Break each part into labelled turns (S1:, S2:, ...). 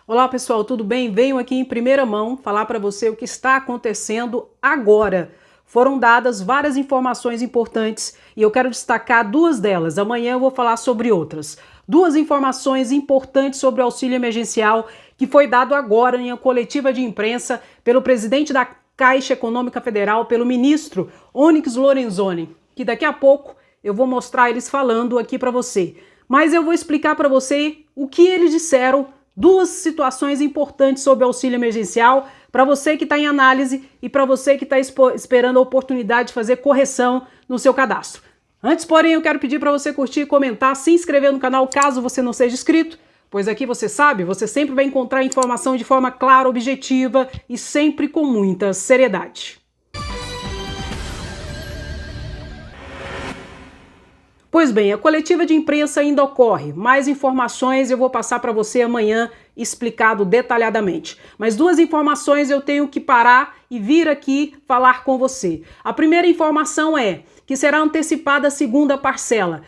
S1: Olá pessoal, tudo bem? Venho aqui em primeira mão falar para você o que está acontecendo agora. Foram dadas várias informações importantes e eu quero destacar duas delas. Amanhã eu vou falar sobre outras. Duas informações importantes sobre o auxílio emergencial que foi dado agora em uma coletiva de imprensa pelo presidente da Caixa Econômica Federal, pelo ministro Onyx Lorenzoni, que daqui a pouco eu vou mostrar eles falando aqui para você. Mas eu vou explicar para você o que eles disseram. Duas situações importantes sobre o auxílio emergencial para você que está em análise e para você que está esperando a oportunidade de fazer correção no seu cadastro. Antes, porém, eu quero pedir para você curtir, comentar, se inscrever no canal caso você não seja inscrito, pois aqui você sabe, você sempre vai encontrar informação de forma clara, objetiva e sempre com muita seriedade. Pois bem, a coletiva de imprensa ainda ocorre. Mais informações eu vou passar para você amanhã, explicado detalhadamente. Mas duas informações eu tenho que parar e vir aqui falar com você. A primeira informação é que será antecipada a segunda parcela.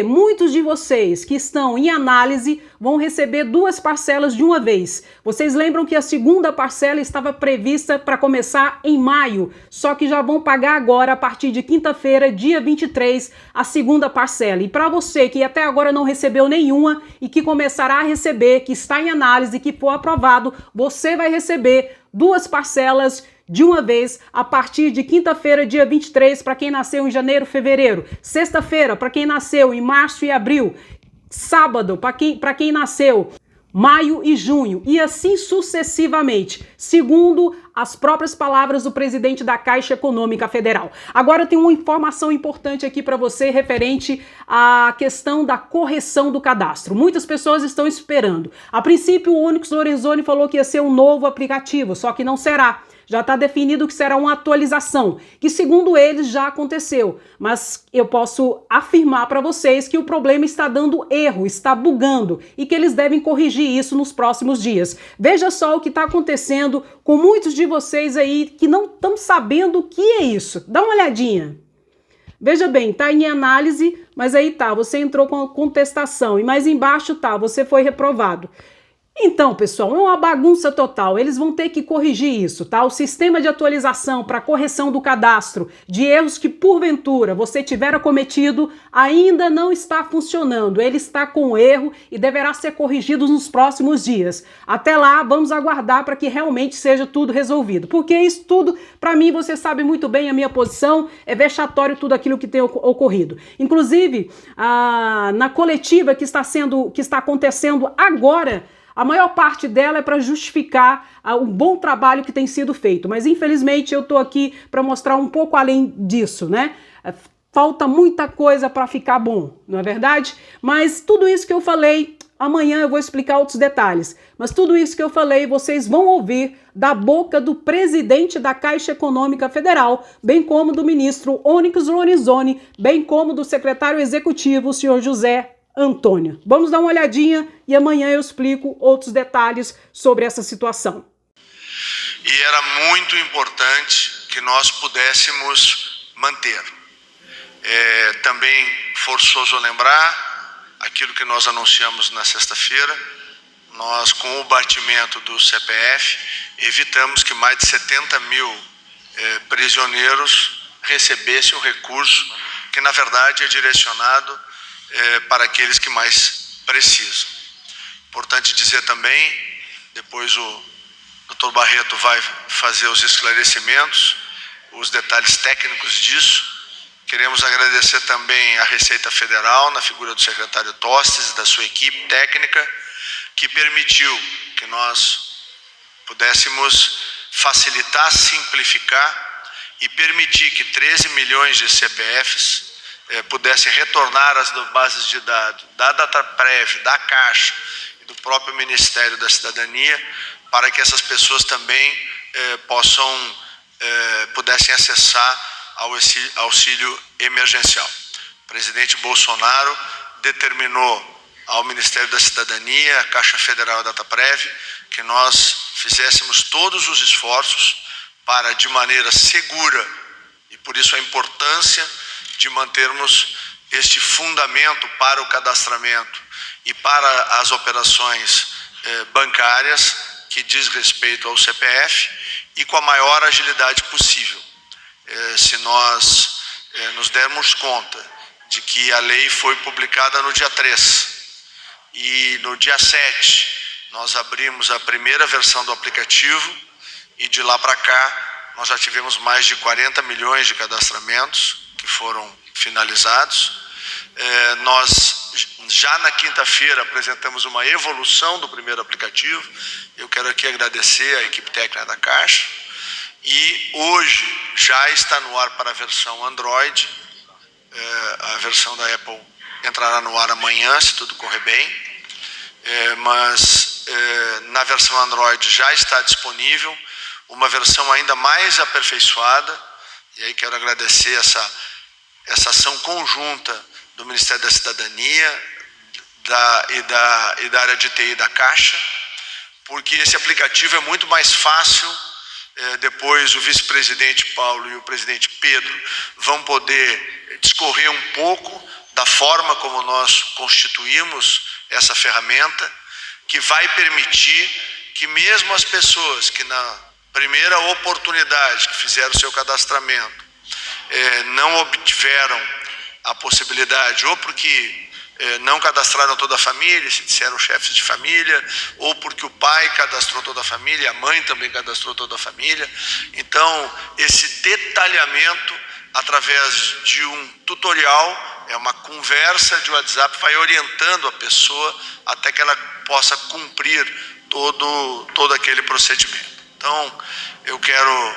S1: Muitos de vocês que estão em análise vão receber duas parcelas de uma vez. Vocês lembram que a segunda parcela estava prevista para começar em maio, só que já vão pagar agora, a partir de quinta-feira, dia 23, a segunda parcela. E para você que até agora não recebeu nenhuma e que começará a receber, que está em análise, que for aprovado, você vai receber duas parcelas de uma vez a partir de quinta-feira, dia 23, para quem nasceu em janeiro, fevereiro. Sexta-feira, para quem nasceu em março e abril. Sábado, para quem nasceu maio e junho, e assim sucessivamente, segundo as próprias palavras do presidente da Caixa Econômica Federal. Agora tem uma informação importante aqui para você referente à questão da correção do cadastro. Muitas pessoas estão esperando. A princípio, o Onyx Lorenzoni falou que ia ser um novo aplicativo, só que não será. Já está definido que será uma atualização, que segundo eles já aconteceu. Mas eu posso afirmar para vocês que o problema está dando erro, está bugando e que eles devem corrigir isso nos próximos dias. Veja só o que está acontecendo com muitos de vocês aí que não estão sabendo o que é isso. Dá uma olhadinha. Veja bem, tá em análise, mas aí tá, você entrou com contestação e mais embaixo tá, você foi reprovado. Então, pessoal, é uma bagunça total, eles vão ter que corrigir isso, tá? O sistema de atualização para correção do cadastro de erros que, porventura, você tiver cometido, ainda não está funcionando. Ele está com erro e deverá ser corrigido nos próximos dias. Até lá, vamos aguardar para que realmente seja tudo resolvido. Porque isso tudo, para mim, você sabe muito bem a minha posição, é vexatório tudo aquilo que tem ocorrido. Inclusive, na coletiva que está acontecendo agora, a maior parte dela é para justificar o bom trabalho que tem sido feito, mas infelizmente eu estou aqui para mostrar um pouco além disso, né? Falta muita coisa para ficar bom, não é verdade? Mas tudo isso que eu falei, amanhã eu vou explicar outros detalhes, mas tudo isso que eu falei vocês vão ouvir da boca do presidente da Caixa Econômica Federal, bem como do ministro Onyx Lorenzoni, bem como do secretário executivo, o senhor José Antônio. Vamos dar uma olhadinha e amanhã eu explico outros detalhes sobre essa situação.
S2: E era muito importante que nós pudéssemos manter. Também forçoso lembrar aquilo que nós anunciamos na sexta-feira. Nós, com o batimento do CPF, evitamos que mais de 70 mil prisioneiros recebessem o recurso que, na verdade, é direcionado para aqueles que mais precisam. Importante dizer também, depois o Dr. Barreto vai fazer os esclarecimentos, os detalhes técnicos disso. Queremos agradecer também à Receita Federal, na figura do secretário Tostes e da sua equipe técnica, que permitiu que nós pudéssemos facilitar, simplificar e permitir que 13 milhões de CPFs pudessem retornar às bases de dados da Dataprev, da Caixa e do próprio Ministério da Cidadania, para que essas pessoas também pudessem acessar ao auxílio emergencial. O presidente Bolsonaro determinou ao Ministério da Cidadania, à Caixa Federal e à Dataprev, que nós fizéssemos todos os esforços para, de maneira segura, e por isso a importância de mantermos este fundamento para o cadastramento e para as operações bancárias, bancárias que diz respeito ao CPF e com a maior agilidade possível. Se nós nos dermos conta de que a lei foi publicada no dia 3 e no dia 7 nós abrimos a primeira versão do aplicativo e de lá para cá nós já tivemos mais de 40 milhões de cadastramentos que foram finalizados. Nós já na quinta-feira apresentamos uma evolução do primeiro aplicativo. Eu quero aqui agradecer a equipe técnica da Caixa. E hoje já está no ar para a versão Android. A versão da Apple entrará no ar amanhã, se tudo correr bem. Mas na versão Android já está disponível uma versão ainda mais aperfeiçoada. E aí quero agradecer essa ação conjunta do Ministério da Cidadania e da área de TI da Caixa, porque esse aplicativo é muito mais fácil. Depois o vice-presidente Paulo e o presidente Pedro vão poder discorrer um pouco da forma como nós constituímos essa ferramenta, que vai permitir que mesmo as pessoas que na primeira oportunidade que fizeram o seu cadastramento não obtiveram a possibilidade, ou porque não cadastraram toda a família, se disseram chefes de família, ou porque o pai cadastrou toda a família, a mãe também cadastrou toda a família. Então, esse detalhamento, através de um tutorial, uma conversa de WhatsApp, vai orientando a pessoa até que ela possa cumprir todo aquele procedimento. Então, eu quero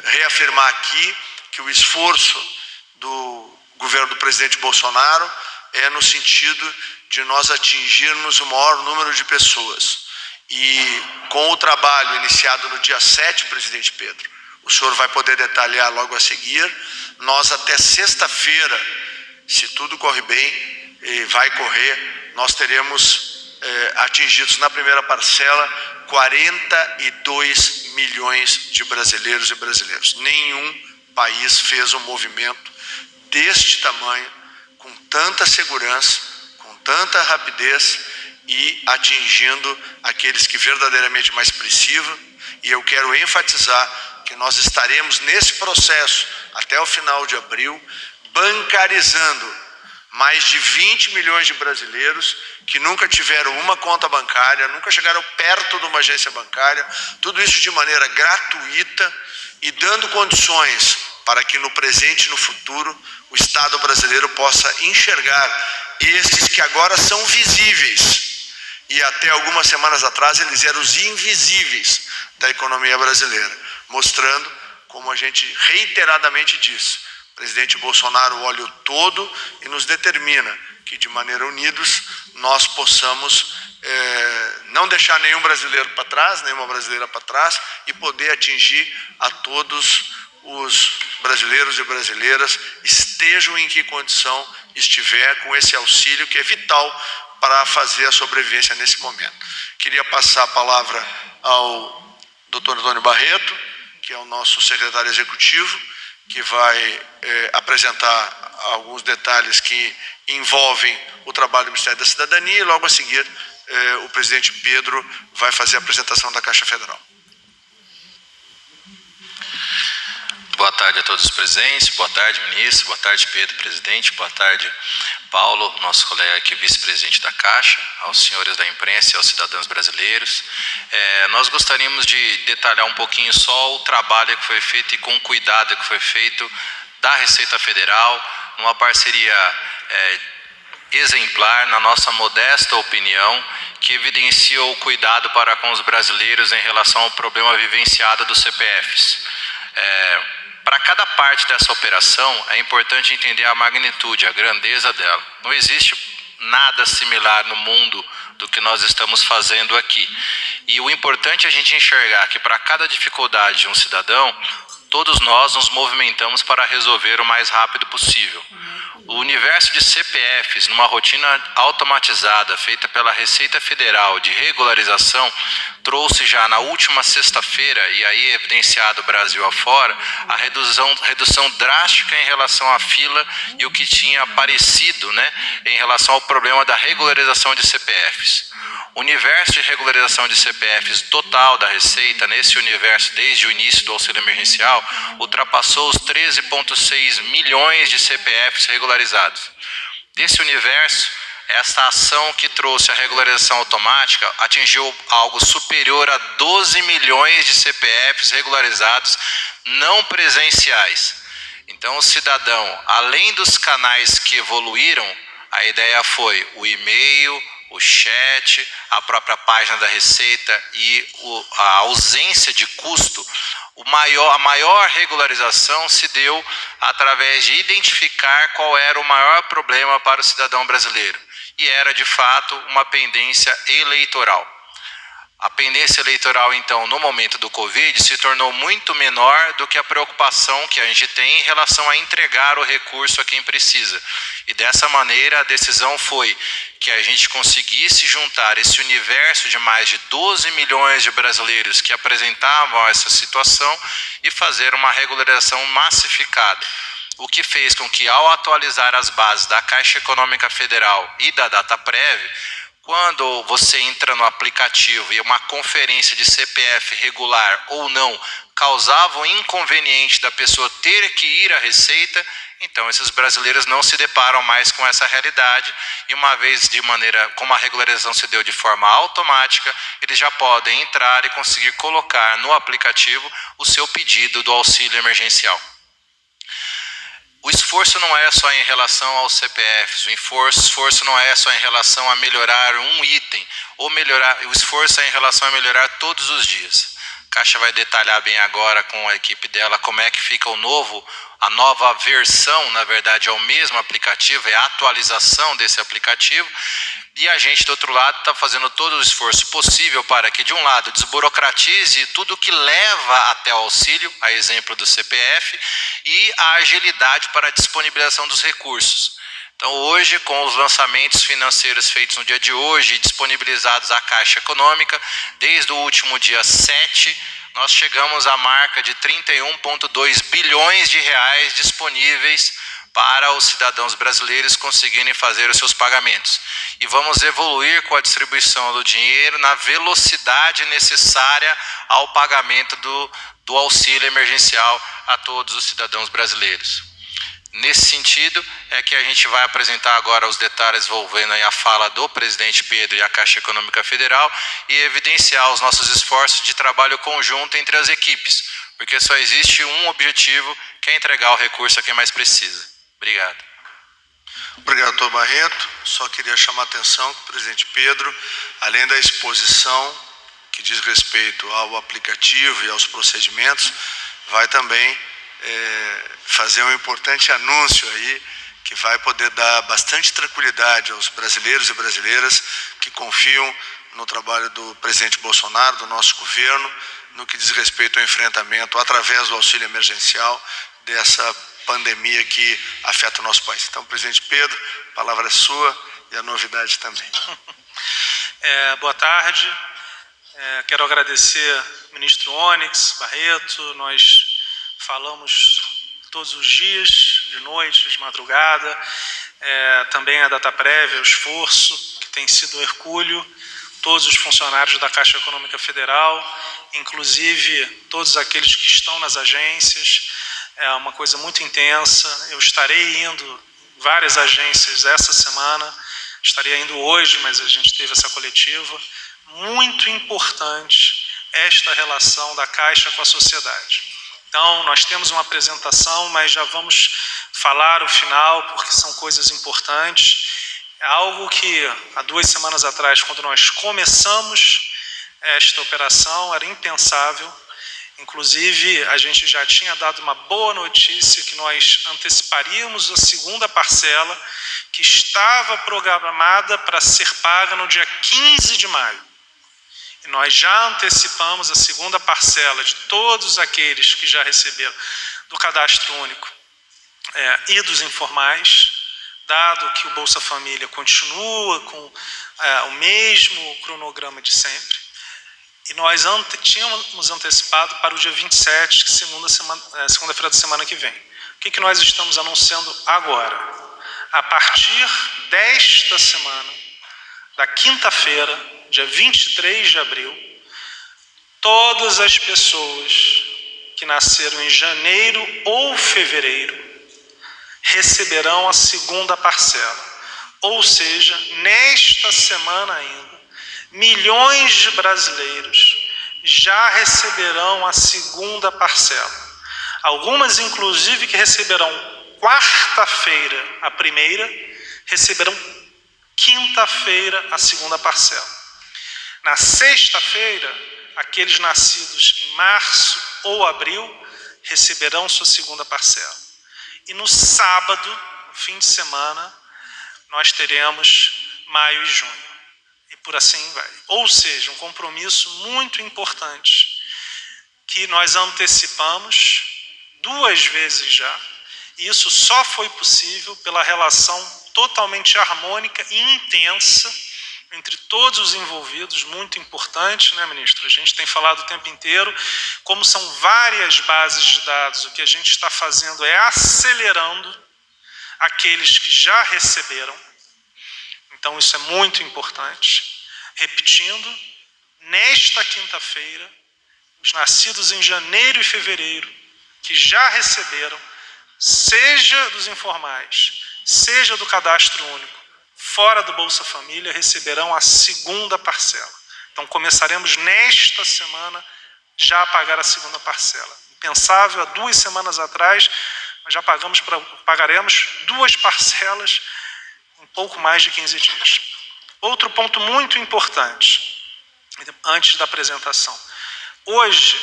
S2: reafirmar aqui que o esforço do governo do presidente Bolsonaro é no sentido de nós atingirmos o maior número de pessoas. E com o trabalho iniciado no dia 7, presidente Pedro, o senhor vai poder detalhar logo a seguir, nós até sexta-feira, se tudo corre bem, e vai correr, nós teremos atingidos na primeira parcela 42 milhões de brasileiros e brasileiras. Nenhum país fez um movimento deste tamanho, com tanta segurança, com tanta rapidez e atingindo aqueles que verdadeiramente mais precisam. E eu quero enfatizar que nós estaremos nesse processo até o final de abril, bancarizando mais de 20 milhões de brasileiros que nunca tiveram uma conta bancária, nunca chegaram perto de uma agência bancária, tudo isso de maneira gratuita e dando condições para que no presente e no futuro o Estado brasileiro possa enxergar esses que agora são visíveis e até algumas semanas atrás eles eram os invisíveis da economia brasileira, mostrando, como a gente reiteradamente diz, o presidente Bolsonaro olha o todo e nos determina que de maneira unidos nós possamos não deixar nenhum brasileiro para trás, nenhuma brasileira para trás e poder atingir a todos os brasileiros e brasileiras, estejam em que condição estiver, com esse auxílio que é vital para fazer a sobrevivência nesse momento. Queria passar a palavra ao Dr. Antônio Barreto, que é o nosso secretário executivo, que vai apresentar alguns detalhes que envolvem o trabalho do Ministério da Cidadania e logo a seguir o presidente Pedro vai fazer a apresentação da Caixa Federal.
S3: Boa tarde a todos os presentes, boa tarde, ministro, boa tarde, Pedro, presidente, boa tarde, Paulo, nosso colega aqui, vice-presidente da Caixa, aos senhores da imprensa e aos cidadãos brasileiros. Nós gostaríamos de detalhar um pouquinho só o trabalho que foi feito e com o cuidado que foi feito da Receita Federal, numa parceria exemplar, na nossa modesta opinião, que evidencia o cuidado para com os brasileiros em relação ao problema vivenciado dos CPFs. Para cada parte dessa operação, é importante entender a magnitude, a grandeza dela. Não existe nada similar no mundo do que nós estamos fazendo aqui. E o importante é a gente enxergar que para cada dificuldade de um cidadão, todos nós nos movimentamos para resolver o mais rápido possível. O universo de CPFs, numa rotina automatizada feita pela Receita Federal de regularização, trouxe já na última sexta-feira, e aí evidenciado Brasil afora, a redução drástica em relação à fila e o que tinha aparecido, né, em relação ao problema da regularização de CPFs. O universo de regularização de CPFs total da Receita, nesse universo desde o início do auxílio emergencial, ultrapassou os 13,6 milhões de CPFs regularizados. Desse universo, essa ação que trouxe a regularização automática atingiu algo superior a 12 milhões de CPFs regularizados não presenciais. Então, o cidadão, além dos canais que evoluíram, a ideia foi o e-mail, o chat, a própria página da Receita e a ausência de custo. A maior regularização se deu através de identificar qual era o maior problema para o cidadão brasileiro. E era, de fato, uma pendência eleitoral. A pendência eleitoral, então, no momento do Covid, se tornou muito menor do que a preocupação que a gente tem em relação a entregar o recurso a quem precisa. E dessa maneira, a decisão foi que a gente conseguisse juntar esse universo de mais de 12 milhões de brasileiros que apresentavam essa situação e fazer uma regularização massificada. O que fez com que, ao atualizar as bases da Caixa Econômica Federal e da Dataprev, quando você entra no aplicativo e uma conferência de CPF regular ou não causava o inconveniente da pessoa ter que ir à Receita, então esses brasileiros não se deparam mais com essa realidade e uma vez como a regularização se deu de forma automática, eles já podem entrar e conseguir colocar no aplicativo o seu pedido do auxílio emergencial. O esforço não é só em relação aos CPFs, o esforço não é só em relação a melhorar um item, o esforço é em relação a melhorar todos os dias. A Caixa vai detalhar bem agora com a equipe dela como é que fica a nova versão, na verdade é o mesmo aplicativo, é a atualização desse aplicativo. E a gente, do outro lado, está fazendo todo o esforço possível para que, de um lado, desburocratize tudo que leva até o auxílio, a exemplo do CPF, e a agilidade para a disponibilização dos recursos. Então, hoje, com os lançamentos financeiros feitos no dia de hoje e disponibilizados à Caixa Econômica, desde o último dia 7, nós chegamos à marca de 31,2 bilhões de reais disponíveis para os cidadãos brasileiros conseguirem fazer os seus pagamentos. E vamos evoluir com a distribuição do dinheiro na velocidade necessária ao pagamento do auxílio emergencial a todos os cidadãos brasileiros. Nesse sentido, é que a gente vai apresentar agora os detalhes envolvendo aí a fala do presidente Pedro e a Caixa Econômica Federal e evidenciar os nossos esforços de trabalho conjunto entre as equipes, porque só existe um objetivo, que é entregar o recurso a quem mais precisa. Obrigado.
S2: Obrigado, doutor Barreto. Só queria chamar a atenção que o presidente Pedro, além da exposição que diz respeito ao aplicativo e aos procedimentos, vai também fazer um importante anúncio aí, que vai poder dar bastante tranquilidade aos brasileiros e brasileiras que confiam no trabalho do presidente Bolsonaro, do nosso governo, no que diz respeito ao enfrentamento, através do auxílio emergencial, dessa pandemia que afeta o nosso país. Então, presidente Pedro, a palavra é sua e a novidade também.
S4: Boa tarde. Quero agradecer ao ministro Onyx Barreto. Nós falamos todos os dias, de noite, de madrugada. Também a Dataprev, o esforço que tem sido um hercúleo. Todos os funcionários da Caixa Econômica Federal, inclusive todos aqueles que estão nas agências. É uma coisa muito intensa. Eu estarei indo em várias agências essa semana, estaria indo hoje, mas a gente teve essa coletiva. Muito importante esta relação da Caixa com a sociedade. Então, nós temos uma apresentação, mas já vamos falar o final, porque são coisas importantes. É algo que, há 2 semanas atrás, quando nós começamos esta operação, era impensável. Inclusive, a gente já tinha dado uma boa notícia que nós anteciparíamos a segunda parcela, que estava programada para ser paga no dia 15 de maio. E nós já antecipamos a segunda parcela de todos aqueles que já receberam do cadastro único e dos informais. dado que o Bolsa Família continua com o mesmo cronograma de sempre. E nós tínhamos antecipado para o dia 27, que segunda-feira da semana que vem. O que nós estamos anunciando agora? A partir desta semana, da quinta-feira, dia 23 de abril, todas as pessoas que nasceram em janeiro ou fevereiro receberão a segunda parcela. Ou seja, nesta semana ainda, milhões de brasileiros já receberão a segunda parcela. Algumas, inclusive, que receberão quarta-feira a primeira, receberão quinta-feira a segunda parcela. Na sexta-feira, aqueles nascidos em março ou abril receberão sua segunda parcela. E no sábado, no fim de semana, nós teremos maio e junho. E por assim vai. Ou seja, um compromisso muito importante que nós antecipamos 2 vezes já. E isso só foi possível pela relação totalmente harmônica e intensa entre todos os envolvidos, muito importante, né, ministro? A gente tem falado o tempo inteiro, como são várias bases de dados, o que a gente está fazendo é acelerando aqueles que já receberam. Então isso é muito importante. Repetindo, nesta quinta-feira, os nascidos em janeiro e fevereiro, que já receberam, seja dos informais, seja do cadastro único, fora do Bolsa Família, receberão a segunda parcela. Então começaremos nesta semana já a pagar a segunda parcela. Impensável, há 2 semanas atrás, nós já pagaremos 2 parcelas em pouco mais de 15 dias. Outro ponto muito importante, antes da apresentação. Hoje,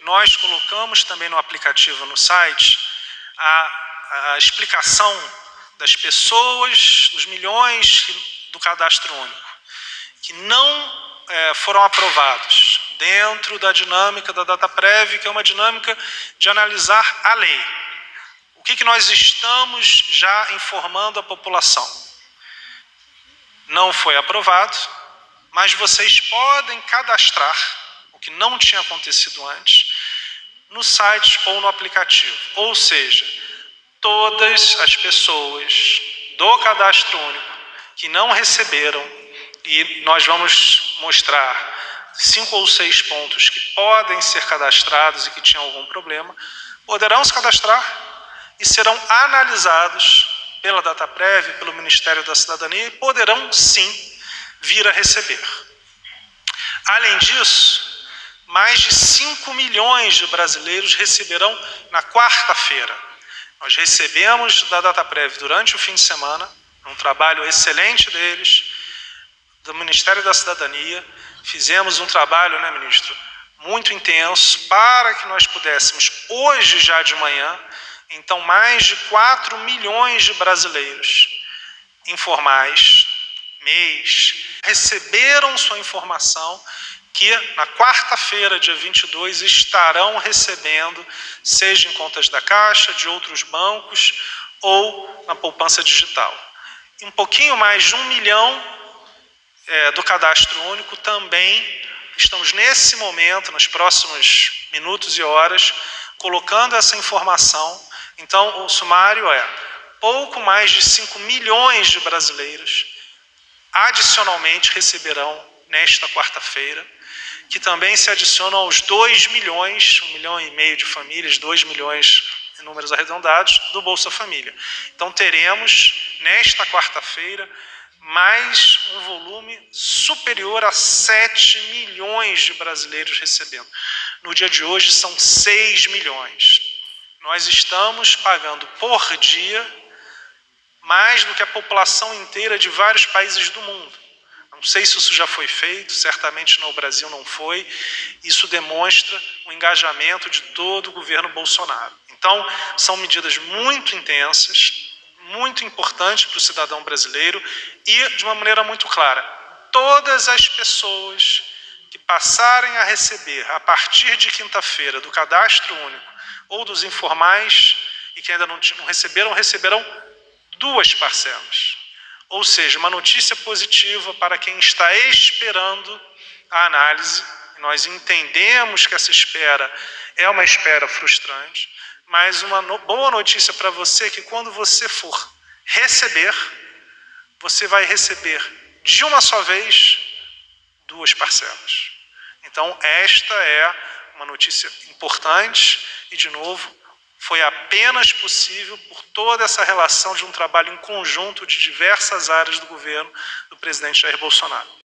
S4: nós colocamos também no aplicativo, no site, a explicação das pessoas, dos milhões do cadastro único, que não foram aprovados dentro da dinâmica da DataPrev, que é uma dinâmica de analisar a lei. O que nós estamos já informando a população? Não foi aprovado, mas vocês podem cadastrar, o que não tinha acontecido antes, no site ou no aplicativo. Ou seja, todas as pessoas do cadastro único que não receberam, e nós vamos mostrar 5 ou 6 pontos que podem ser cadastrados e que tinham algum problema, poderão se cadastrar e serão analisados pela DataPrev, pelo Ministério da Cidadania, e poderão sim vir a receber. Além disso, mais de 5 milhões de brasileiros receberão na quarta-feira. Nós recebemos da DataPrev durante o fim de semana, um trabalho excelente deles, do Ministério da Cidadania. Fizemos um trabalho, né, ministro, muito intenso para que nós pudéssemos, hoje já de manhã, então mais de 4 milhões de brasileiros informais, MEIs, receberam sua informação que na quarta-feira, dia 22, estarão recebendo, seja em contas da Caixa, de outros bancos ou na poupança digital. E um pouquinho mais de 1 milhão do cadastro único também estamos nesse momento, nos próximos minutos e horas, colocando essa informação. Então, o sumário é pouco mais de 5 milhões de brasileiros adicionalmente receberão nesta quarta-feira, que também se adicionam aos 2 milhões, 1,5 milhão de famílias, 2 milhões em números arredondados, do Bolsa Família. Então teremos, nesta quarta-feira, mais um volume superior a 7 milhões de brasileiros recebendo. No dia de hoje são 6 milhões. Nós estamos pagando por dia mais do que a população inteira de vários países do mundo. Não sei se isso já foi feito, certamente no Brasil não foi. Isso demonstra o engajamento de todo o governo Bolsonaro. Então, são medidas muito intensas, muito importantes para o cidadão brasileiro e, de uma maneira muito clara, todas as pessoas que passarem a receber, a partir de quinta-feira, do cadastro único ou dos informais e que ainda não receberam, receberão 2 parcelas. Ou seja, uma notícia positiva para quem está esperando a análise. Nós entendemos que essa espera é uma espera frustrante, mas uma boa notícia para você é que quando você for receber, você vai receber de uma só vez 2 parcelas. Então, esta é uma notícia importante e, de novo, foi apenas possível por toda essa relação de um trabalho em conjunto de diversas áreas do governo do presidente Jair Bolsonaro.